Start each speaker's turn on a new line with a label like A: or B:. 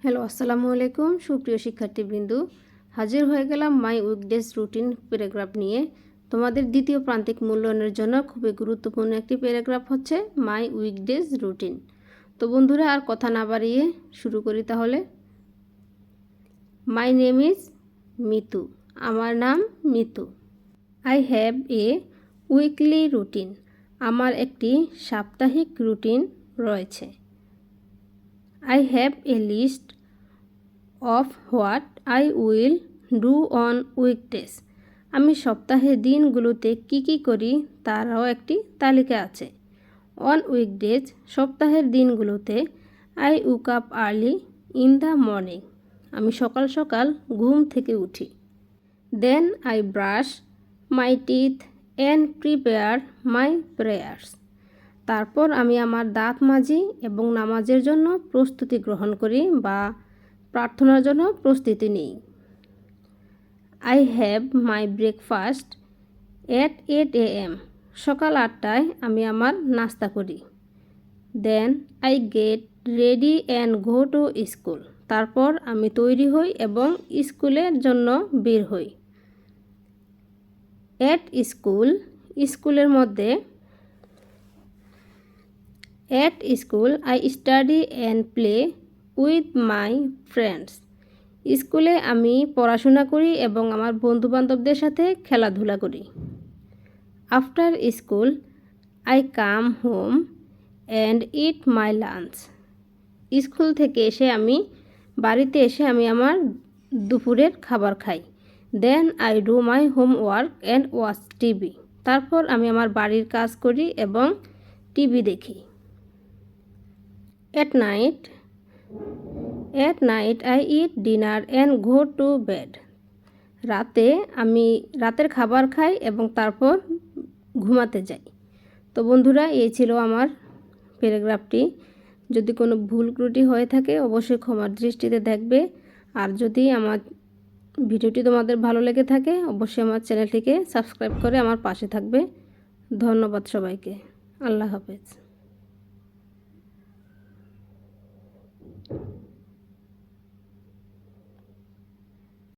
A: Hello, আসসালামু আলাইকুম সুপ্রিয় শিক্ষার্থীবৃন্দ। হাজির হয়ে গেলাম মাই উইকডেজ রুটিন প্যারাগ্রাফ নিয়ে। তোমাদের দ্বিতীয় প্রান্তিক মূল্যায়নের জন্য খুবই গুরুত্বপূর্ণ একটি প্যারাগ্রাফ হচ্ছে মাই উইকডেজ রুটিন। তো বন্ধুরা, আর কথা না বাড়িয়ে শুরু করি তাহলে। My name is Mitu. আমার নাম Mitu. I have a weekly routine. আমার একটি সাপ্তাহিক রুটিন রয়েছে। I have a list of what I will do on weekdays. আমি সপ্তাহের দিনগুলোতে কি করি তারও একটি তালিকা আছে। On weekdays, সপ্তাহের দিনগুলোতে I woke up early in the morning. আমি সকাল সকাল ঘুম থেকে উঠি। Then I brush my teeth and prepare my prayers. তারপর আমি আমার দাঁত মাজি এবং নামাজের জন্য প্রস্তুতি গ্রহণ করি বা প্রার্থনার জন্য প্রস্তুতি নিই। I have my breakfast at 8 AM। সকাল 8টায় আমি আমার নাস্তা করি। Then I get ready and go to school. তারপর আমি তৈরি হই এবং স্কুলের জন্য বের হই। অ্যাট স্কুলের মধ্যে At school, I study and play with my friends. স্কুলে আমি পড়াশোনা করি এবং আমার বন্ধুবান্ধবদের সাথে খেলাধুলা করি। After school, I come home and eat my lunch. School থেকে এসে আমি বাড়িতে এসে আমি আমার দুপুরের খাবার খাই। Then I do my homework and watch TV. তারপর আমি আমার বাড়ির কাজ করি এবং টিভি দেখি। At night I eat dinner and go to bed. রাতে আমি রাতের খাবার খাই এবং তারপর ঘুমাতে যাই। তো বন্ধুরা, এই ছিল আমার প্যারাগ্রাফটি। যদি কোনো ভুল ত্রুটি হয়ে থাকে অবশ্যই ক্ষমার দৃষ্টিতে দেখবে। আর যদি আমার ভিডিওটি তোমাদের ভালো লেগে থাকে অবশ্যই আমার চ্যানেলটিকে সাবস্ক্রাইব করে আমার পাশে থাকবে। ধন্যবাদ সবাইকে। আল্লাহ হাফেজ।